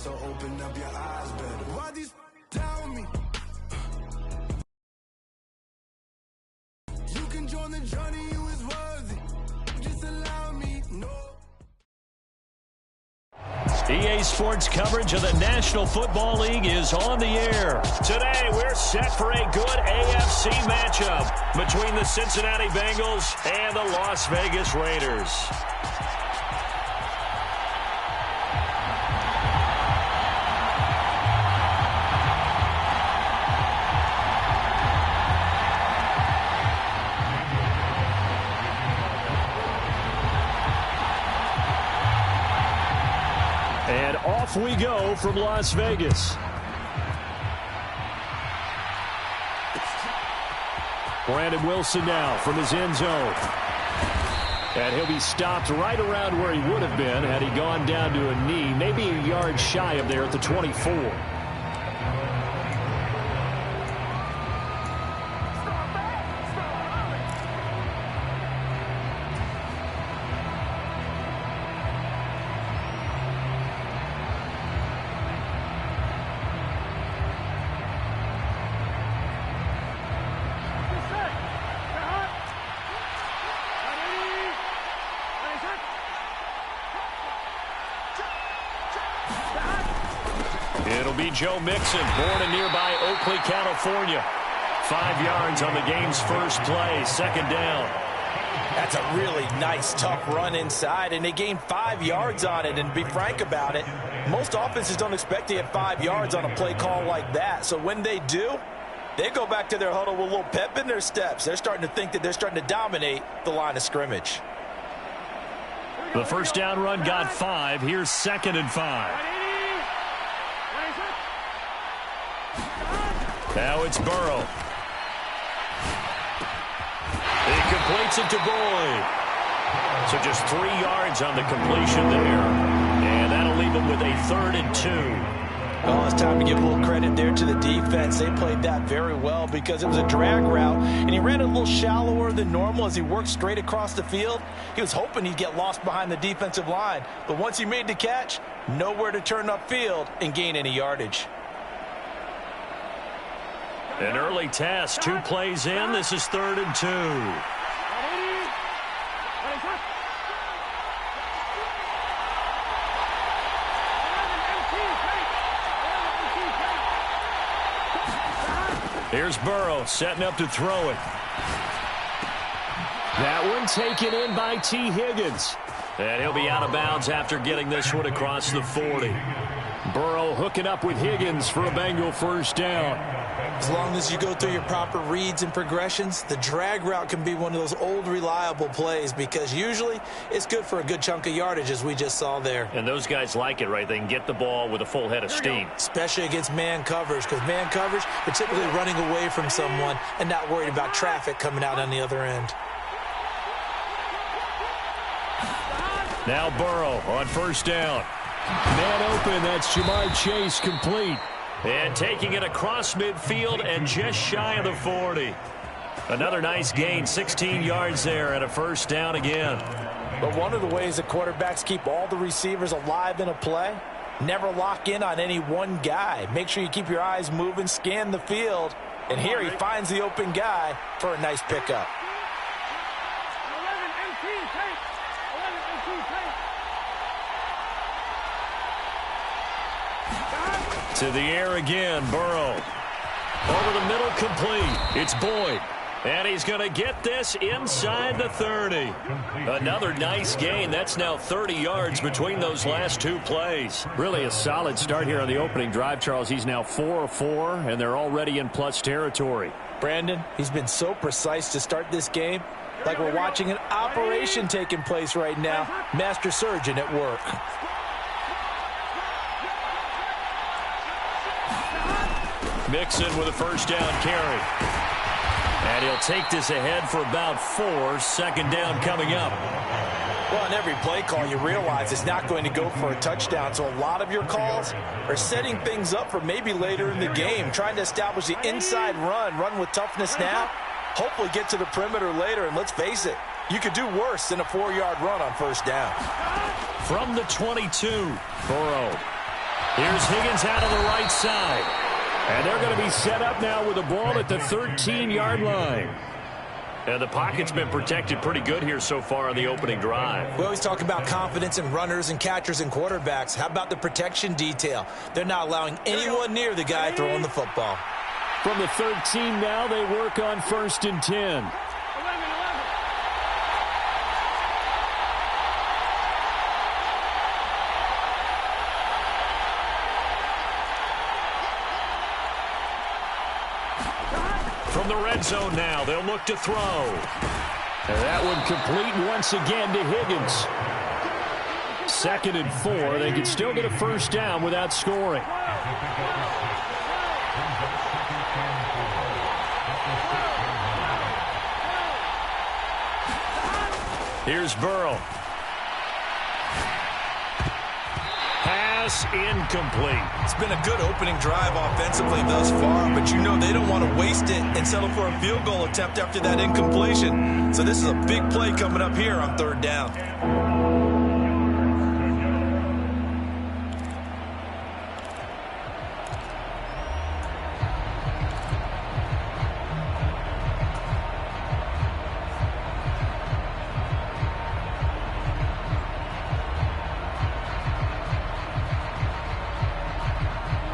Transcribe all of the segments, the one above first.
so open up your eyes better. Why these tell me? You can join the journey, you is worthy. Just allow me, no. EA Sports coverage of the National Football League is on the air. Today, we're set for a good AFC matchup between the Cincinnati Bengals and the Las Vegas Raiders. And off we go from Las Vegas. Brandon Wilson now from his end zone. And he'll be stopped right around where he would have been had he gone down to a knee, maybe a yard shy of there at the 24. It'll be Joe Mixon, born in nearby Oakley, California. 5 yards on the game's first play, second down. That's a really nice, tough run inside, and they gained 5 yards on it. And to be frank about it, most offenses don't expect to get 5 yards on a play call like that. So when they do, they go back to their huddle with a little pep in their steps. They're starting to think that they're starting to dominate the line of scrimmage. The first down run got 5. Here's 2nd and 5. Now it's Burrow. He completes it to Boyd. So just 3 yards on the completion there. And that'll leave him with a 3rd and 2. Well, it's time to give a little credit there to the defense. They played that very well because it was a drag route, and he ran a little shallower than normal as he worked straight across the field. He was hoping he'd get lost behind the defensive line, but once he made the catch, nowhere to turn upfield and gain any yardage. An early test, 2 plays in. This is 3rd and 2. Here's Burrow setting up to throw it. That one taken in by T. Higgins. And he'll be out of bounds after getting this one across the 40. Burrow hooking up with Higgins for a Bengal first down. As long as you go through your proper reads and progressions, the drag route can be one of those old reliable plays because usually it's good for a good chunk of yardage as we just saw there. And those guys like it, right? They can get the ball with a full head of steam. Especially against man coverage, because man coverage, they're typically running away from someone and not worried about traffic coming out on the other end. Now Burrow on first down. Man open, that's Jamar Chase complete. And taking it across midfield and just shy of the 40. Another nice gain, 16 yards there and a first down again. But one of the ways that quarterbacks keep all the receivers alive in a play, never lock in on any one guy. Make sure you keep your eyes moving, scan the field. And here he finds the open guy for a nice pickup. To the air again, Burrow. Over the middle, complete. It's Boyd. And he's going to get this inside the 30. Another nice gain. That's now 30 yards between those last 2 plays. Really a solid start here on the opening drive, Charles. He's now 4 of 4, and they're already in plus territory. Brandon, he's been so precise to start this game. Like we're watching an operation taking place right now. Master surgeon at work. Mixon with a first down carry. And he'll take this ahead for about 4. Second down coming up. Well, on every play call, you realize it's not going to go for a touchdown. So a lot of your calls are setting things up for maybe later in the game, trying to establish the inside run with toughness now, hopefully get to the perimeter later. And let's face it, you could do worse than a 4-yard run on first down. From the 22, Burrow. Here's Higgins out on the right side. And they're going to be set up now with the ball at the 13-yard line. And the pocket's been protected pretty good here so far on the opening drive. We always talk about confidence in runners and catchers and quarterbacks. How about the protection detail? They're not allowing anyone near the guy throwing the football. From the 13 now, they work on 1st and 10. From the red zone now, they'll look to throw. And that one complete once again to Higgins. 2nd and 4. They can still get a first down without scoring. Here's Burrow. Pass incomplete. It's been a good opening drive offensively thus far, but you know they don't want to waste it and settle for a field goal attempt after that incompletion. So this is a big play coming up here on 3rd down.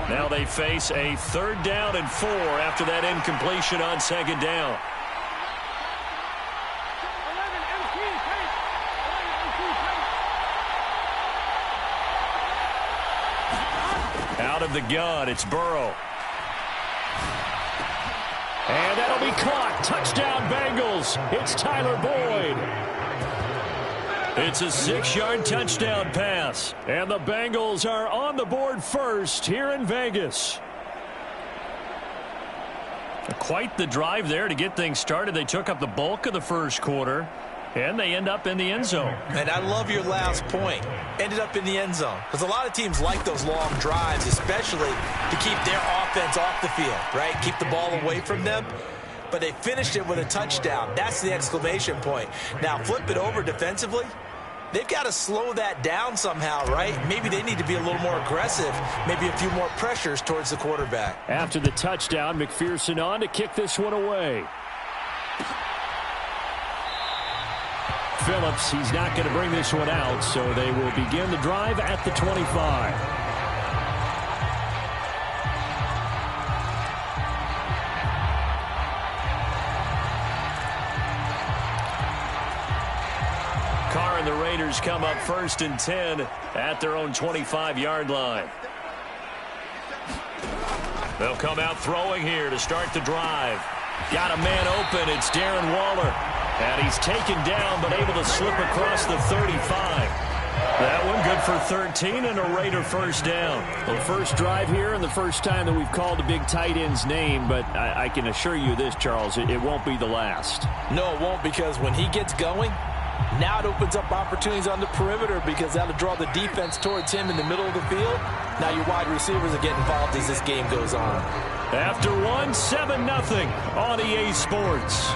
Now they face a 3rd down and 4 after that incompletion on 2nd down. Out of the gun, it's Burrow. And that'll be caught. Touchdown, Bengals. It's Tyler Boyd. It's a 6-yard touchdown pass. And the Bengals are on the board first here in Vegas. Quite the drive there to get things started. They took up the bulk of the first quarter, and they end up in the end zone. And I love your last point. Ended up in the end zone. Because a lot of teams like those long drives, especially to keep their offense off the field, right? Keep the ball away from them. But they finished it with a touchdown. That's the exclamation point. Now flip it over defensively. They've got to slow that down somehow, right? Maybe they need to be a little more aggressive, maybe a few more pressures towards the quarterback. After the touchdown, McPherson on to kick this one away. Phillips, he's not going to bring this one out, so they will begin the drive at the 25. Carr and the Raiders come up 1st and 10 at their own 25-yard line. They'll come out throwing here to start the drive. Got a man open. It's Darren Waller. And he's taken down but able to slip across the 35. That one good for 13 and a Raider first down. Well, first drive here and the first time that we've called the big tight end's name, but I can assure you this, Charles, it won't be the last. No, it won't, because when he gets going, now it opens up opportunities on the perimeter because that'll draw the defense towards him in the middle of the field. Now your wide receivers are getting involved as this game goes on. After one, 7-0 on EA Sports.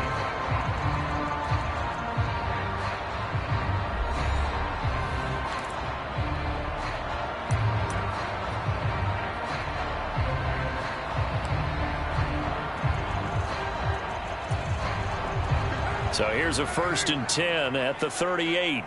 So here's a 1st and 10 at the 38.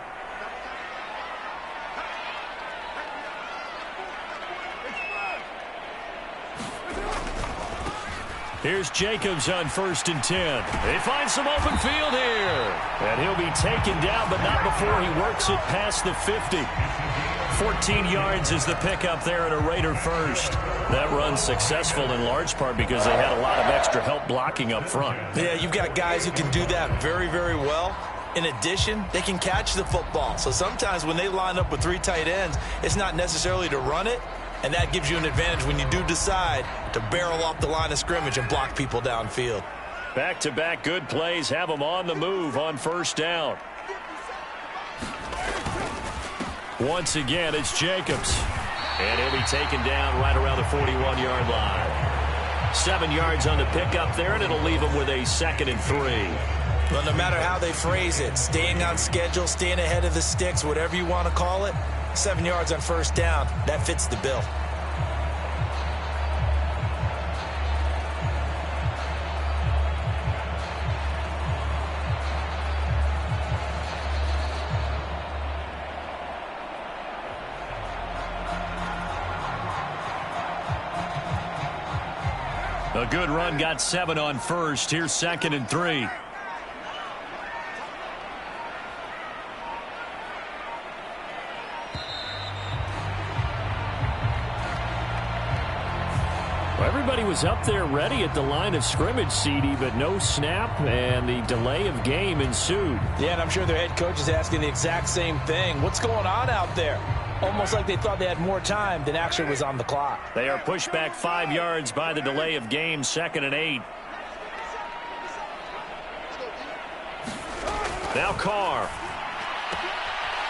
Here's Jacobs on 1st and 10. They find some open field here. And he'll be taken down, but not before he works it past the 50. 14 yards is the pickup there at a Raider first. That run's successful in large part because they had a lot of extra help blocking up front. Yeah, you've got guys who can do that very, very well. In addition, they can catch the football. So sometimes when they line up with 3 tight ends, it's not necessarily to run it, and that gives you an advantage when you do decide to barrel off the line of scrimmage and block people downfield. Back-to-back good plays have them on the move on first down. Once again, it's Jacobs. And he'll be taken down right around the 41-yard line. 7 yards on the pickup there, and it'll leave him with a 2nd and 3. Well, no matter how they phrase it, staying on schedule, staying ahead of the sticks, whatever you want to call it, 7 yards on first down, that fits the bill. A good run got 7 on first. Here's 2nd and 3. Everybody was up there ready at the line of scrimmage, CD, but no snap, and the delay of game ensued. Yeah, and I'm sure their head coach is asking the exact same thing. What's going on out there? Almost like they thought they had more time than actually was on the clock. They are pushed back 5 yards by the delay of game, 2nd and 8. Now Carr.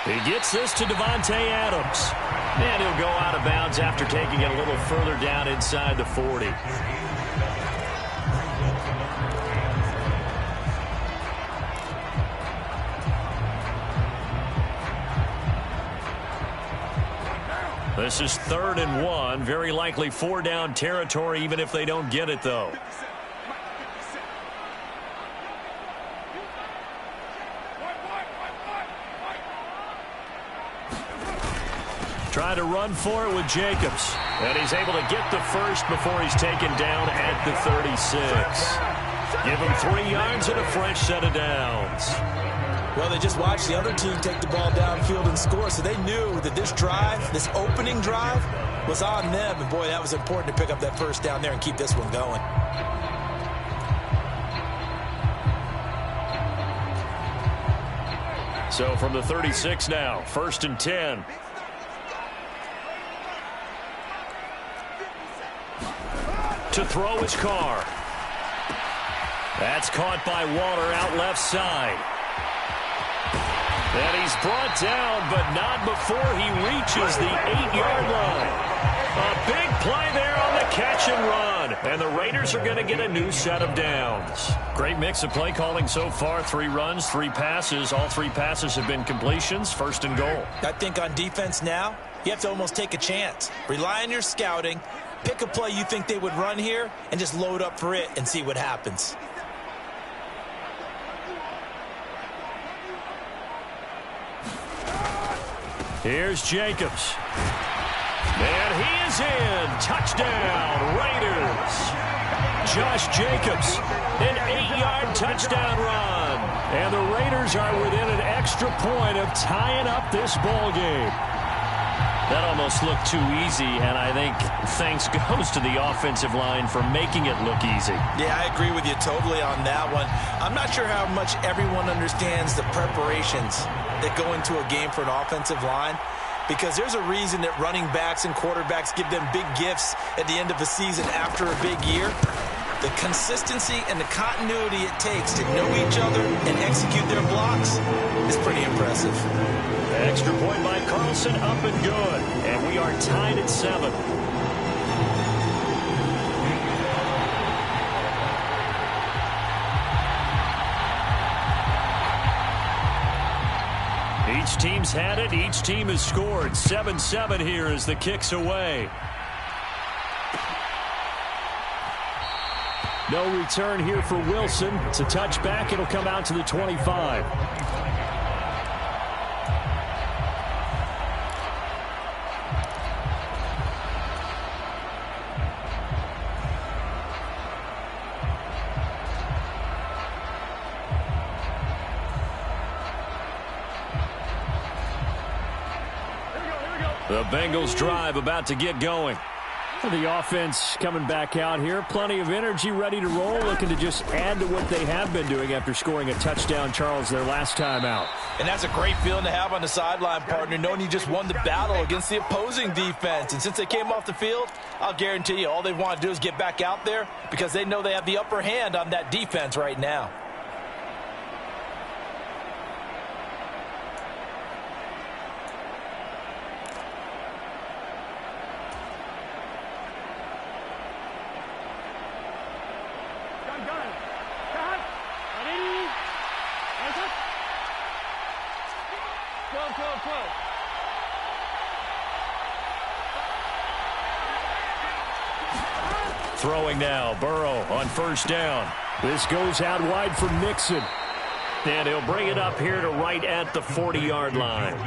He gets this to Devontae Adams. And he'll go out of bounds after taking it a little further down inside the 40. This is 3rd and 1. Very likely 4-down territory, even if they don't get it, though. Try to run for it with Jacobs. And he's able to get the first before he's taken down at the 36. Give him 3 yards and a fresh set of downs. Well, they just watched the other team take the ball downfield and score, so they knew that this drive, this opening drive, was on them. And, boy, that was important to pick up that first down there and keep this one going. So from the 36 now, 1st and 10. To throw is Carr. That's caught by Waller out left side. And he's brought down, but not before he reaches the 8-yard line. A big play there on the catch and run. And the Raiders are going to get a new set of downs. Great mix of play calling so far. 3 runs, 3 passes. All 3 passes have been completions. 1st and goal. I think on defense now, you have to almost take a chance. Rely on your scouting. Pick a play you think they would run here and just load up for it and see what happens. Here's Jacobs. And he is in. Touchdown, Raiders. Josh Jacobs, an 8-yard touchdown run. And the Raiders are within an extra point of tying up this ball game. That almost looked too easy, and I think thanks goes to the offensive line for making it look easy. Yeah, I agree with you totally on that one. I'm not sure how much everyone understands the preparations that go into a game for an offensive line, because there's a reason that running backs and quarterbacks give them big gifts at the end of a season after a big year. The consistency and the continuity it takes to know each other and execute their blocks is pretty impressive. Extra point by Carlson, up and good. And we are tied at 7. Each team's had it. Each team has scored. 7-7 here as the kick's away. No return here for Wilson. It's a touchback. It'll come out to the 25. The Bengals drive about to get going. The offense coming back out here. Plenty of energy, ready to roll, looking to just add to what they have been doing after scoring a touchdown, Charles, their last time out. And that's a great feeling to have on the sideline, partner, knowing you just won the battle against the opposing defense. And since they came off the field, I'll guarantee you all they want to do is get back out there because they know they have the upper hand on that defense right now. Throwing now, Burrow on 1st down. This goes out wide for Mixon. And he'll bring it up here to right at the 40-yard line.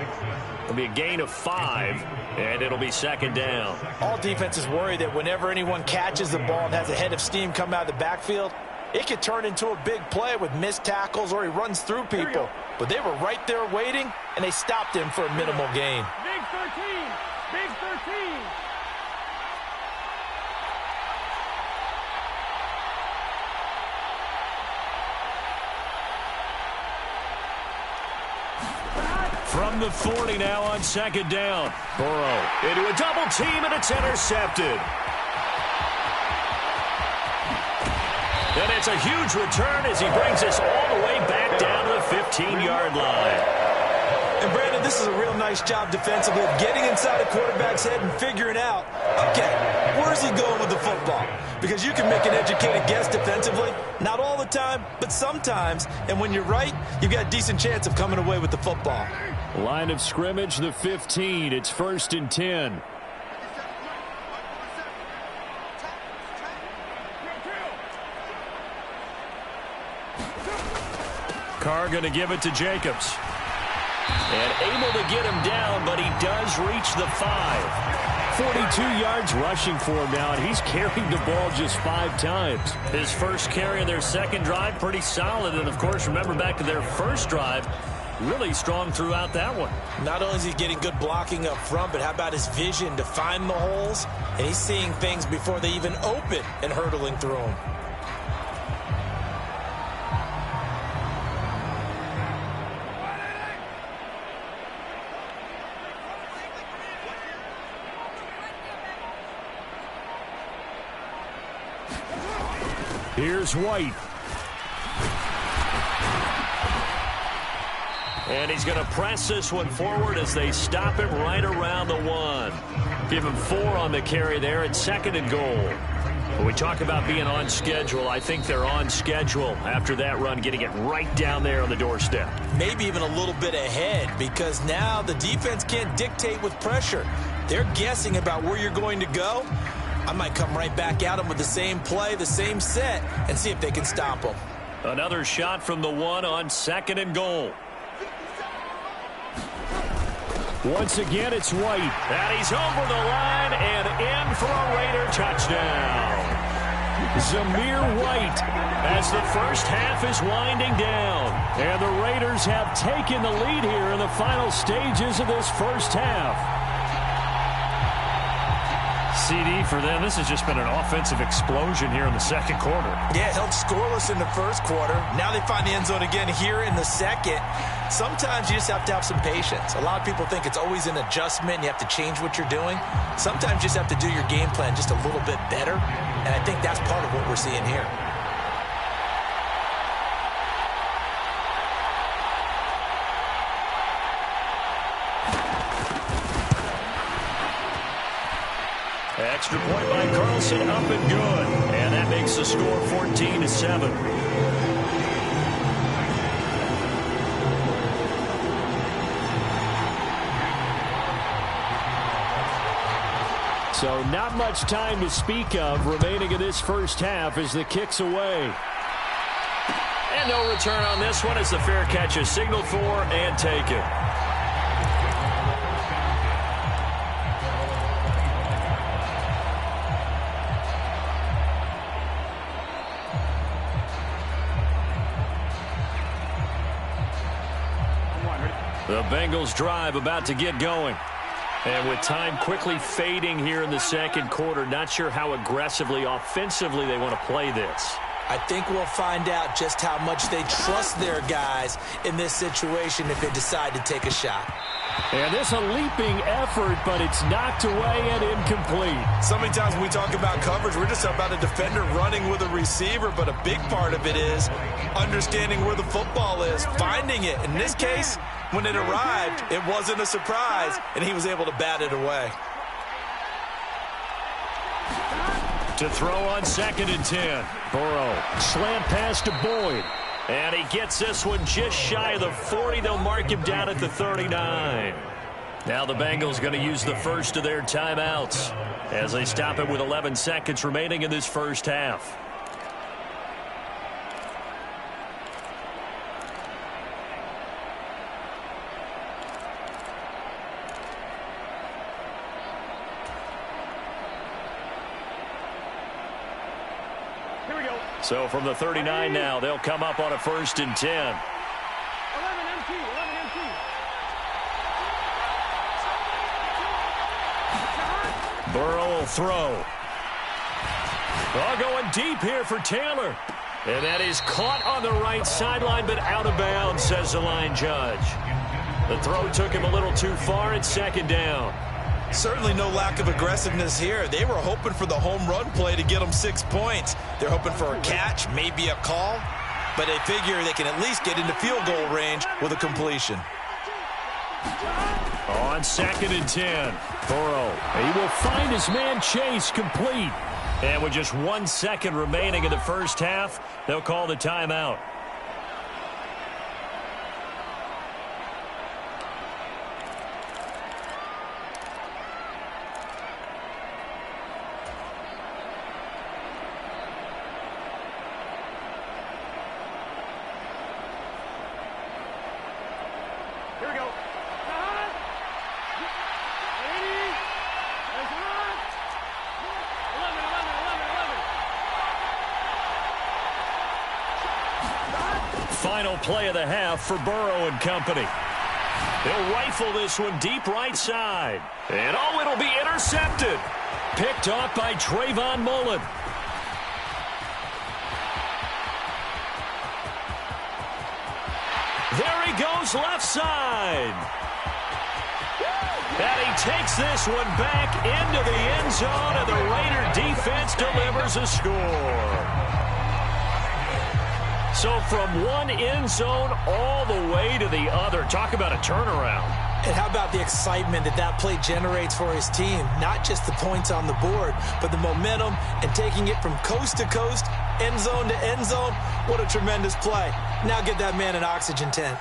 It'll be a gain of 5, and it'll be second down. All defenses worry that whenever anyone catches the ball and has a head of steam come out of the backfield, it could turn into a big play with missed tackles or he runs through people. But they were right there waiting, and they stopped him for a minimal gain. Big 13! Big 13! From the 40 now on second down. Burrow into a double team, and it's intercepted. And it's a huge return as he brings us all the way back down to the 15-yard line. And, Brandon, this is a real nice job defensively of getting inside a quarterback's head and figuring out, okay, where's he going with the football? Because you can make an educated guess defensively. Not all the time, but sometimes. And when you're right, you've got a decent chance of coming away with the football. Line of scrimmage, the 15. It's 1st and 10. Carr going to give it to Jacobs. And able to get him down, but he does reach the 5. 42 yards rushing for him now, and he's carried the ball just 5 times. His first carry in their second drive, pretty solid. And, of course, remember back to their first drive, really strong throughout that one. Not only is he getting good blocking up front, but how about his vision to find the holes? And he's seeing things before they even open and hurtling through them. Here's White. And he's going to press this one forward as they stop him right around the 1. Give him 4 on the carry there at 2nd and goal. When we talk about being on schedule, I think they're on schedule after that run, getting it right down there on the doorstep. Maybe even a little bit ahead, because now the defense can't dictate with pressure. They're guessing about where you're going to go. I might come right back at them with the same play, the same set, and see if they can stop them. Another shot from the 1 on 2nd and goal. Once again, it's White. And he's over the line and in for a Raider touchdown. Zamir White as the first half is winding down. And the Raiders have taken the lead here in the final stages of this first half. CD for them. This has just been an offensive explosion here in the second quarter. Yeah, held scoreless in the first quarter. Now they find the end zone again here in the second. Sometimes you just have to have some patience. A lot of people think it's always an adjustment. You have to change what you're doing. Sometimes you just have to do your game plan just a little bit better. And I think that's part of what we're seeing here. Extra point by Carlson, up and good. And that makes the score 14-7. So not much time to speak of remaining in this first half as the kick's away. And no return on this one as the fair catch is signaled for and taken. The Bengals drive about to get going. And with time quickly fading here in the second quarter, not sure how aggressively, offensively they want to play this. I think we'll find out just how much they trust their guys in this situation if they decide to take a shot. And this a leaping effort, but it's knocked away and incomplete. So many times when we talk about coverage, we're just about a defender running with a receiver, but a big part of it is understanding where the football is, finding it. In this case, when it arrived, it wasn't a surprise, and he was able to bat it away. To throw on 2nd and 10. Burrow, slant pass to Boyd. And he gets this one just shy of the 40. They'll mark him down at the 39. Now the Bengals going to use the first of their timeouts as they stop it with 11 seconds remaining in this first half. So from the 39 now, they'll come up on a 1st and 10. 11 MT, 11 MT. Burrow will throw. All going deep here for Taylor. And that is caught on the right sideline, but out of bounds, says the line judge. The throw took him a little too far. It's 2nd down. Certainly no lack of aggressiveness here. They were hoping for the home run play to get them 6 points. They're hoping for a catch, maybe a call, but they figure they can at least get into field goal range with a completion. On 2nd and 10, Burrow. He will find his man Chase complete. And with just 1 second remaining in the first half, they'll call the timeout. Here we go. 80. There's 11, 11. Final play of the half for Burrow and company. They'll rifle this one deep right side. And oh, it'll be intercepted. Picked off by Trayvon Mullen. There he goes left side. And he takes this one back into the end zone, and the Raider defense delivers a score. So from one end zone all the way to the other. Talk about a turnaround. And how about the excitement that play generates for his team? Not just the points on the board, but the momentum and taking it from coast to coast, end zone to end zone. What a tremendous play. Now get that man an oxygen tent.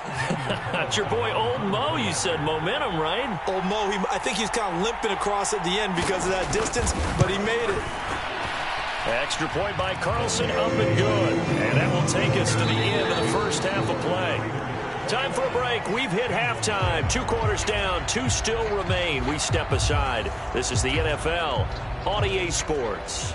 That's your boy Old Mo. You said momentum, right? Old Mo, I think he's kind of limping across at the end because of that distance, but he made it. Extra point by Carlson, up and good. And that will take us to the end of the first half of play. Time for a break. We've hit halftime. 2 quarters down, 2 still remain. We step aside. This is the NFL on EA Sports.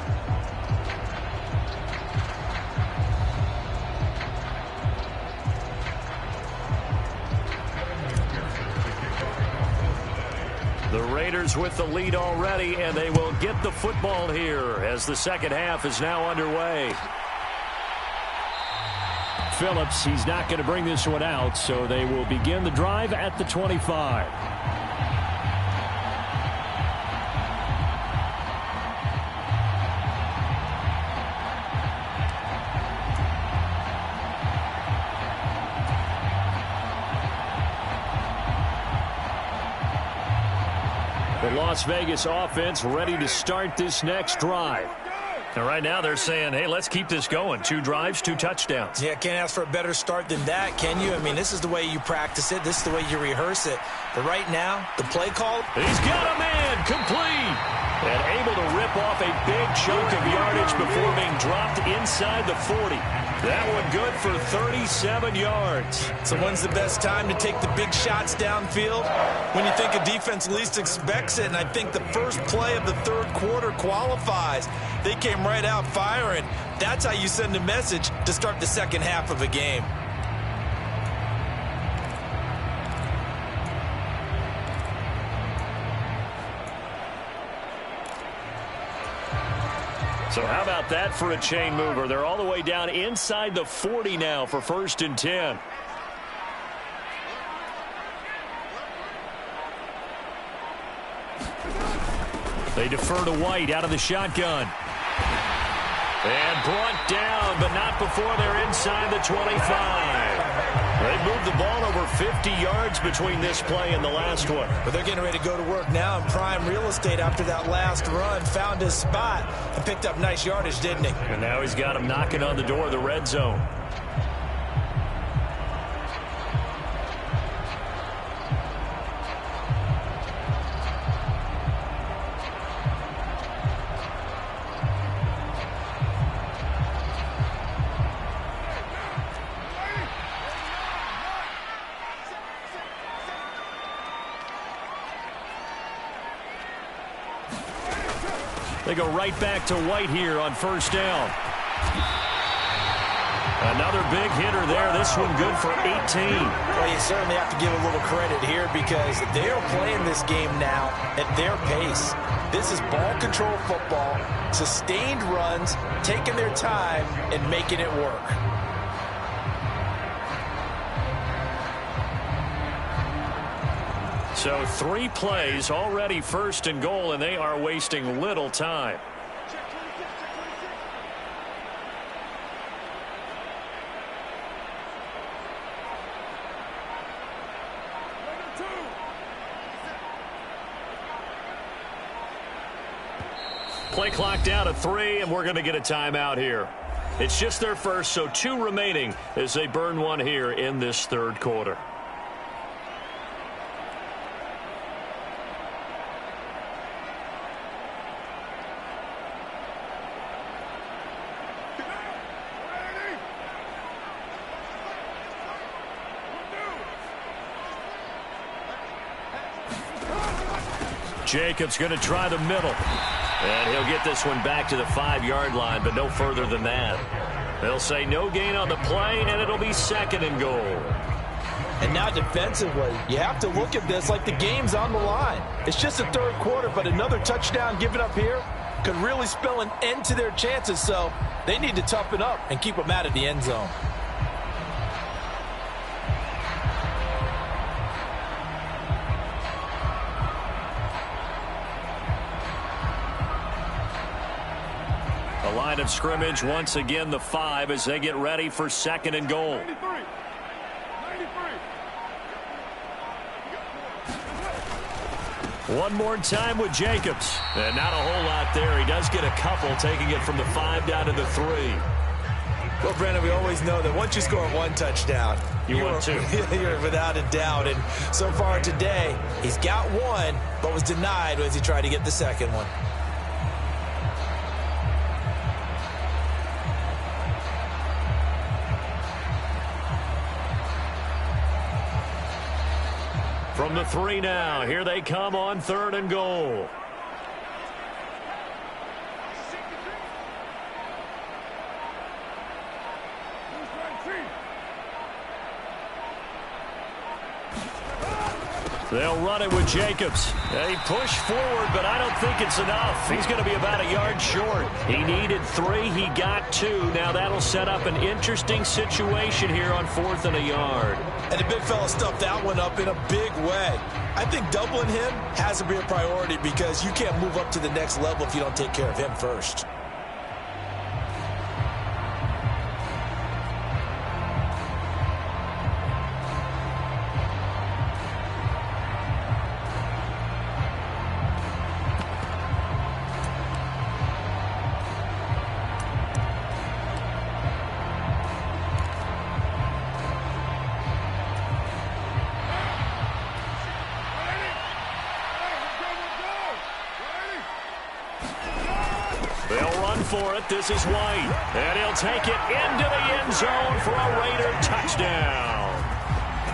The Raiders with the lead already, and they will get the football here as the second half is now underway. Phillips, he's not going to bring this one out, so they will begin the drive at the 25. The Las Vegas offense ready to start this next drive. And right now they're saying, hey, let's keep this going. 2 drives, 2 touchdowns. Yeah, can't ask for a better start than that, can you? I mean, this is the way you practice it. This is the way you rehearse it. But right now, the play call. He's got a man complete. And able to rip off a big chunk of yardage before being dropped inside the 40. That one good for 37 yards. So when's the best time to take the big shots downfield? When you think a defense least expects it, and I think the first play of the third quarter qualifies. They came right out firing. That's how you send a message to start the second half of a game. So how about that for a chain mover? They're all the way down inside the 40 now for 1st and 10. They defer to White out of the shotgun. And brought down, but not before they're inside the 25. They moved the ball over 50 yards between this play and the last one. But they're getting ready to go to work now in prime real estate after that last run. Found his spot and picked up nice yardage, didn't he? And now he's got him knocking on the door of the red zone. They go right back to White here on 1st down. Another big hitter there. This one good for 18. Well, you certainly have to give a little credit here because they are playing this game now at their pace. This is ball control football, sustained runs, taking their time and making it work. So 3 plays, already first and goal, and they are wasting little time. Play clock down to 3, and we're going to get a timeout here. It's just their first, so 2 remaining as they burn one here in this third quarter. Jacobs going to try the middle. And he'll get this one back to the 5-yard line, but no further than that. They'll say no gain on the play, and it'll be second and goal. And now defensively, you have to look at this like the game's on the line. It's just the third quarter, but another touchdown given up here could really spell an end to their chances, so they need to toughen up and keep them out of the end zone. Line of scrimmage once again the 5 as they get ready for second and goal. 93. One more time with Jacobs, and not a whole lot there. He does get a couple, taking it from the 5 down to the 3. Well, Brandon, we always know that once you score 1 touchdown, you want 2. You're without a doubt. And so far today, he's got 1, but was denied as he tried to get the second one. From the 3 now, here they come on third and goal. They'll run it with Jacobs. They push forward, but I don't think it's enough. He's going to be about a yard short. He needed 3. He got 2. Now that'll set up an interesting situation here on 4th and a yard. And the big fella stuffed that one up in a big way. I think doubling him has to be a priority because you can't move up to the next level if you don't take care of him first. For it. This is White, and he'll take it into the end zone for a Raider touchdown.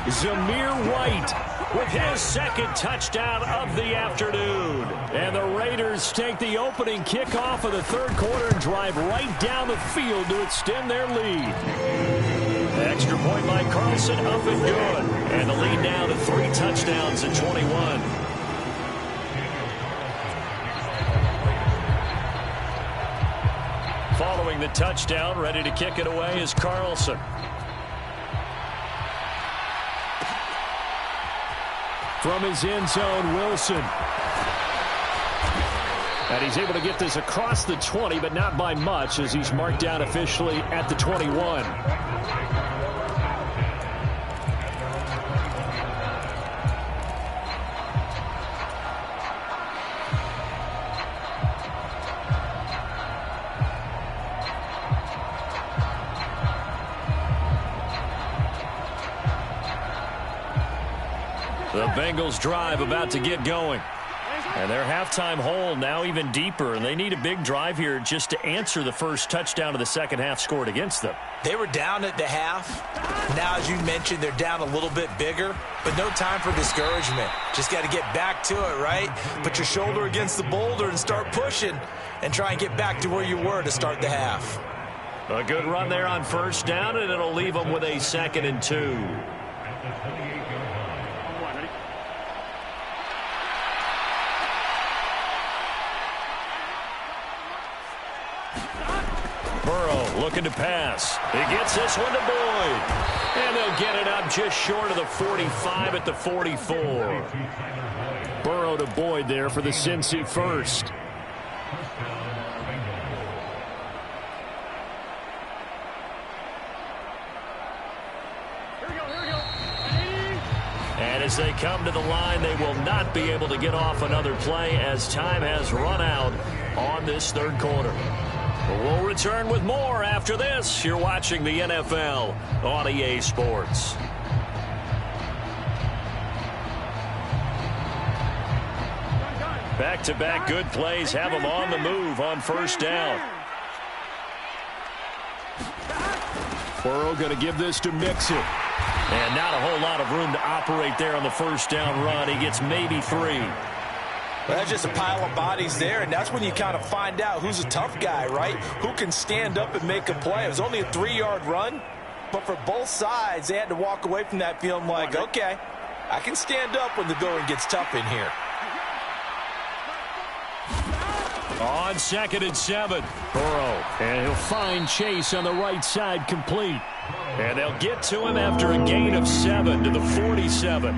Zamir White with his second touchdown of the afternoon. And the Raiders take the opening kickoff of the third quarter and drive right down the field to extend their lead. Extra point by Carlson, up and good. And the lead now to 3 touchdowns at 21. Following the touchdown, ready to kick it away is Carlson. From his end zone, Wilson. And he's able to get this across the 20, but not by much as he's marked down officially at the 21. The Bengals drive about to get going. And their halftime hole now even deeper, and they need a big drive here just to answer the first touchdown of the second half scored against them. They were down at the half. Now, as you mentioned, they're down a little bit bigger, but no time for discouragement. Just got to get back to it, right? Put your shoulder against the boulder and start pushing and try and get back to where you were to start the half. A good run there on first down, and it'll leave them with a 2nd and 2. Burrow looking to pass. He gets this one to Boyd. And they'll get it up just short of the 45 at the 44. Burrow to Boyd there for the Cincy first. And as they come to the line, they will not be able to get off another play as time has run out on this third quarter. We'll return with more after this. You're watching the NFL on EA Sports. Back-to-back good plays have them on the move on first down. Burrow going to give this to Mixon. And not a whole lot of room to operate there on the first down run. He gets maybe 3. That's just a pile of bodies there, and that's when you kind of find out who's a tough guy, right? Who can stand up and make a play. It was only a 3-yard run, but for both sides, they had to walk away from that feeling like, okay, I can stand up when the going gets tough in here. On 2nd and 7, Burrow, and he'll find Chase on the right side complete. And they'll get to him after a gain of 7 to the 47.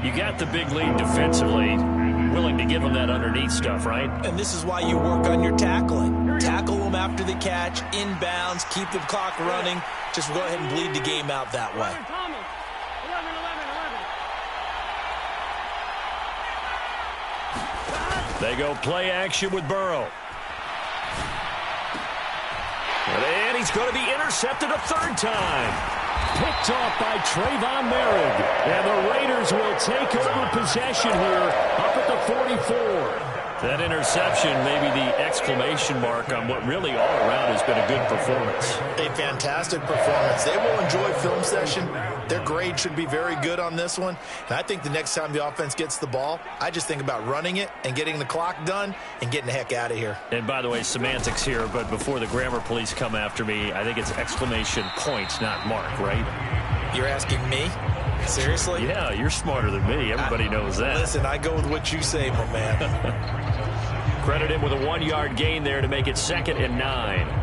You got the big lead defensively. Willing to give him that underneath stuff, right? And this is why you work on your tackling. Tackle them after the catch, inbounds, keep the clock running. Just go ahead and bleed the game out that way. 11. They go play action with Burrow. And he's going to be intercepted a 3rd time. Picked off by Trayvon Merrick. And the Raiders will take over possession here up at the 44. That interception may be the exclamation mark on what really all around has been a good performance. A fantastic performance. They will enjoy film session. Their grade should be very good on this one. And I think the next time the offense gets the ball, I just think about running it and getting the clock done and getting the heck out of here. And by the way, semantics here, but before the grammar police come after me, I think it's exclamation point, not mark, right? You're asking me? Seriously? Yeah, you're smarter than me. Everybody knows that. Listen, I go with what you say, my man. Credit him with a 1-yard gain there to make it 2nd and 9.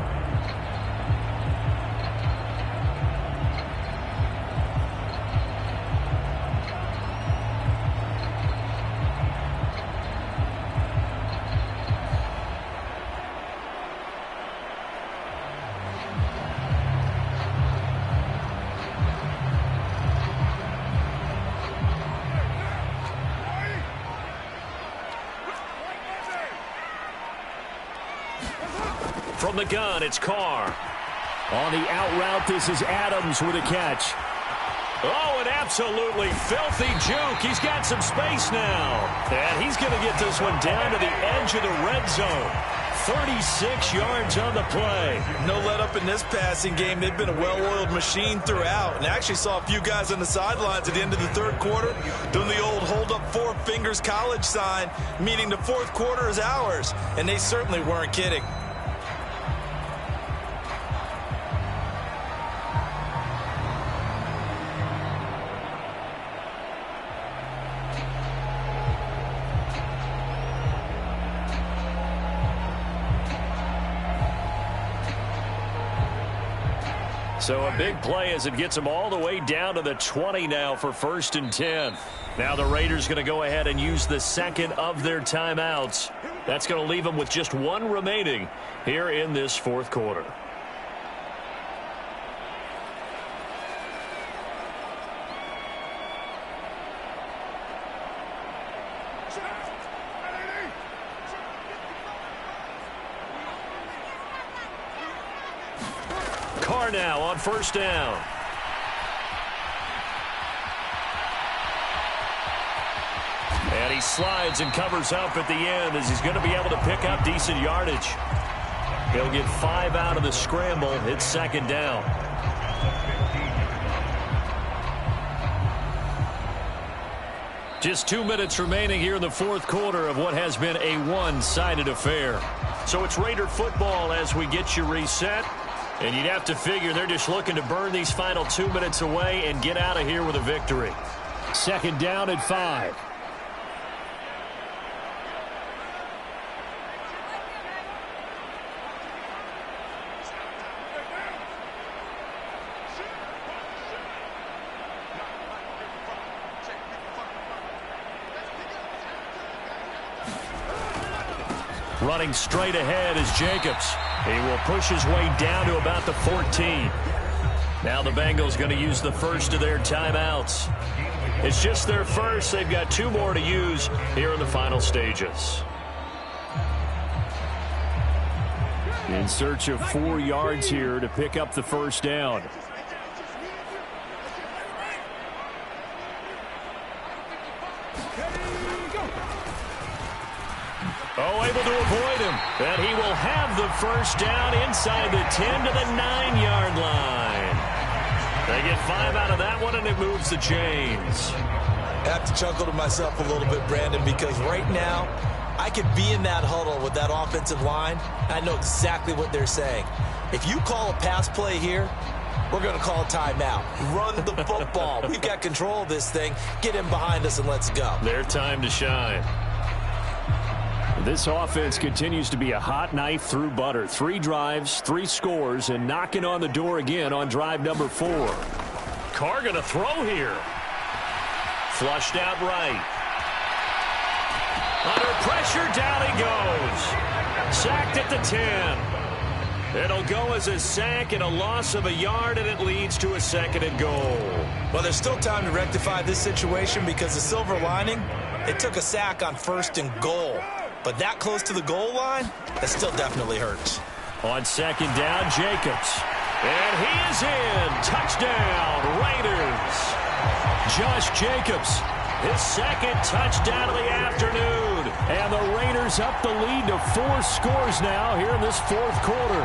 From the gun, it's Carr. On the out route, this is Adams with a catch. Oh, an absolutely filthy juke. He's got some space now. And he's going to get this one down to the edge of the red zone. 36 yards on the play. No let up in this passing game. They've been a well-oiled machine throughout. And I actually saw a few guys on the sidelines at the end of the third quarter doing the old hold up 4 fingers college sign, meaning the fourth quarter is ours. And they certainly weren't kidding. So a big play as it gets them all the way down to the 20 now for 1st and 10. Now the Raiders going to go ahead and use the 2nd of their timeouts. That's going to leave them with just 1 remaining here in this 4th quarter. Carr now on 1st down. And he slides and covers up at the end as he's going to be able to pick up decent yardage. He'll get 5 out of the scramble. It's 2nd down. Just 2 minutes remaining here in the 4th quarter of what has been a one-sided affair. So it's Raider football as we get you reset. And you'd have to figure they're just looking to burn these final 2 minutes away and get out of here with a victory. 2nd down and 5. Running straight ahead is Jacobs. He will push his way down to about the 14. Now the Bengals going to use the first of their timeouts. It's just their first. They've got 2 more to use here in the final stages. In search of 4 yards here to pick up the first down. Oh, able to avoid him. And he will have the first down inside the 10 to the 9-yard line. They get 5 out of that one, and it moves the chains. I have to chuckle to myself a little bit, Brandon, because right now I could be in that huddle with that offensive line. I know exactly what they're saying. If you call a pass play here, we're going to call a timeout. Run the football. We've got control of this thing. Get him behind us and let's go. Their time to shine. This offense continues to be a hot knife through butter. 3 drives, 3 scores, and knocking on the door again on drive number 4. Carr going to throw here. Flushed out right. Under pressure, down he goes. Sacked at the 10. It'll go as a sack and a loss of a yard, and it leads to a 2nd and goal. Well, there's still time to rectify this situation because the silver lining, they took a sack on 1st and goal. But that close to the goal line, that still definitely hurts. On 2nd down, Jacobs. And he is in. Touchdown, Raiders. Josh Jacobs, his 2nd touchdown of the afternoon. And the Raiders up the lead to 4 scores now here in this 4th quarter.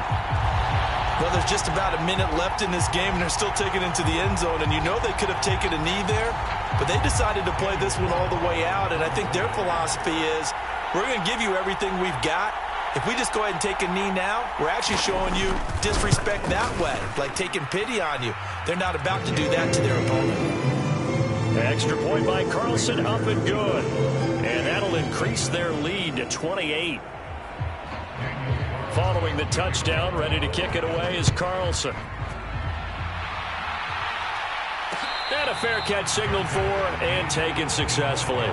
Well, there's just about a minute left in this game, and they're still taking it into the end zone. And you know they could have taken a knee there, but they decided to play this one all the way out. And I think their philosophy is, we're going to give you everything we've got. If we just go ahead and take a knee now, we're actually showing you disrespect that way, like taking pity on you. They're not about to do that to their opponent. Extra point by Carlson, up and good. And that'll increase their lead to 28. Following the touchdown, ready to kick it away is Carlson. And a fair catch signaled for and taken successfully.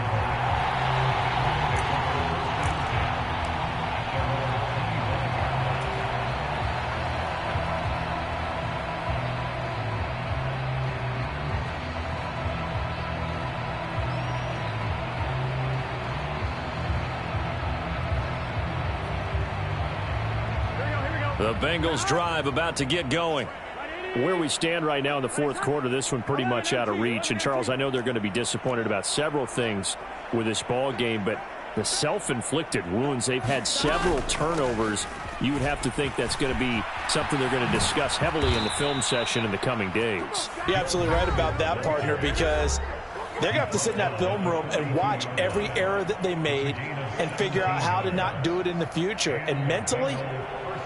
The Bengals drive about to get going. Where we stand right now in the 4th quarter, this one pretty much out of reach. And, Charles, I know they're going to be disappointed about several things with this ball game, but the self-inflicted wounds, they've had several turnovers. You would have to think that's going to be something they're going to discuss heavily in the film session in the coming days. You're absolutely right about that, partner, because they're going to have to sit in that film room and watch every error that they made and figure out how to not do it in the future. And mentally,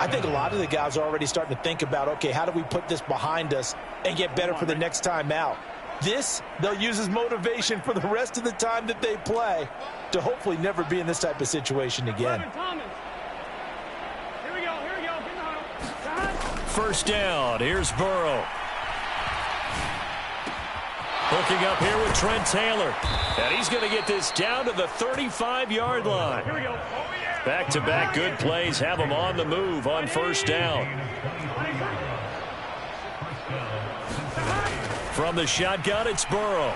I think a lot of the guys are already starting to think about, okay, how do we put this behind us and get better for the next time out? This, they'll use as motivation for the rest of the time that they play to hopefully never be in this type of situation again. Here we go. Get in the huddle. First down, here's Burrow. Hooking up here with Trent Taylor. And he's going to get this down to the 35-yard line. Here we go. Back-to-back good plays have them on the move on first down. From the shotgun, it's Burrow.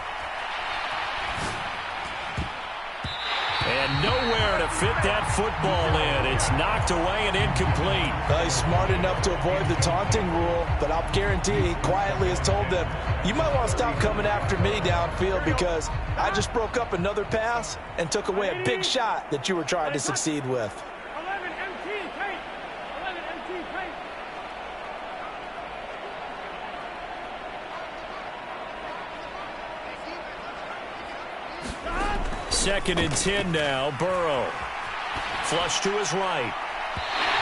And nowhere to fit that football in. It's knocked away and incomplete. Well, he's smart enough to avoid the taunting rule, but I'll guarantee he quietly has told them, you might want to stop coming after me downfield because I just broke up another pass and took away a big shot that you were trying to succeed with. 11 MT, Kate. 11 MT, Kate. 2nd and 10 now. Burrow. Flush to his right.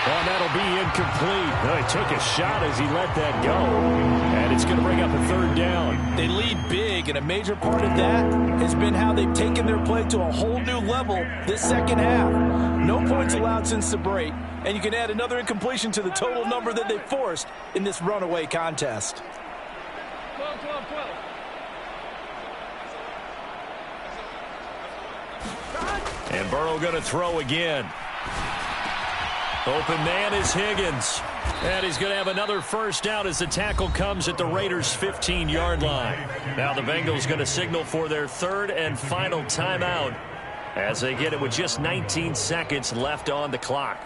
Oh, that'll be incomplete. Oh, he took a shot as he let that go. And it's going to bring up a third down. They lead big, and a major part of that has been how they've taken their play to a whole new level this second half. No points allowed since the break, and you can add another incompletion to the total number that they forced in this runaway contest. 12, 12, 12. And Burrow going to throw again. Open man is Higgins. And he's going to have another first down as the tackle comes at the Raiders' 15-yard line. Now the Bengals going to signal for their third and final timeout as they get it with just 19 seconds left on the clock.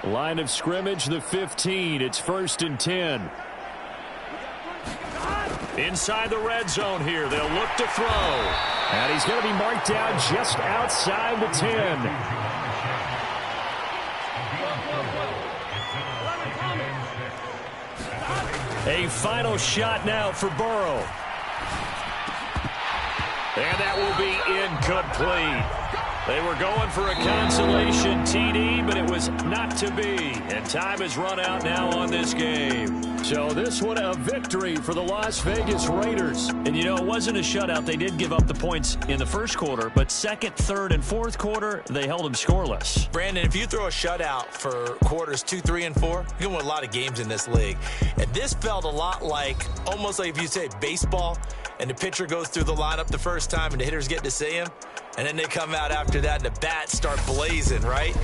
Line of scrimmage, the 15. It's 1st and 10. Inside the red zone here. They'll look to throw. And he's going to be marked down just outside the 10. A final shot now for Burrow. And that will be incomplete. They were going for a consolation TD, but it was not to be. And time has run out now on this game. So this one a victory for the Las Vegas Raiders. And, you know, it wasn't a shutout. They did give up the points in the first quarter, but second, third, and fourth quarter, they held them scoreless. Brandon, if you throw a shutout for quarters 2, 3, and 4, you can win a lot of games in this league. And this felt a lot like, almost like if you say baseball, and the pitcher goes through the lineup the first time and the hitters get to see him, and then they come out after that and the bats start blazing, right?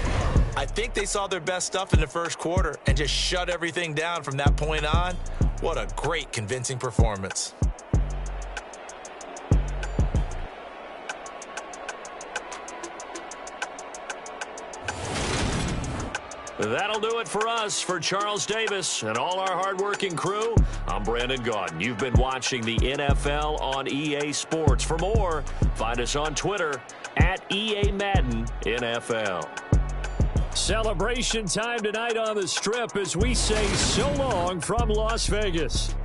I think they saw their best stuff in the first quarter and just shut everything down from that point on. What a great, convincing performance. That'll do it for us. For Charles Davis and all our hardworking crew, I'm Brandon Gaudin. You've been watching the NFL on EA Sports. For more, find us on Twitter at EA Madden NFL. Celebration time tonight on the Strip as we say so long from Las Vegas.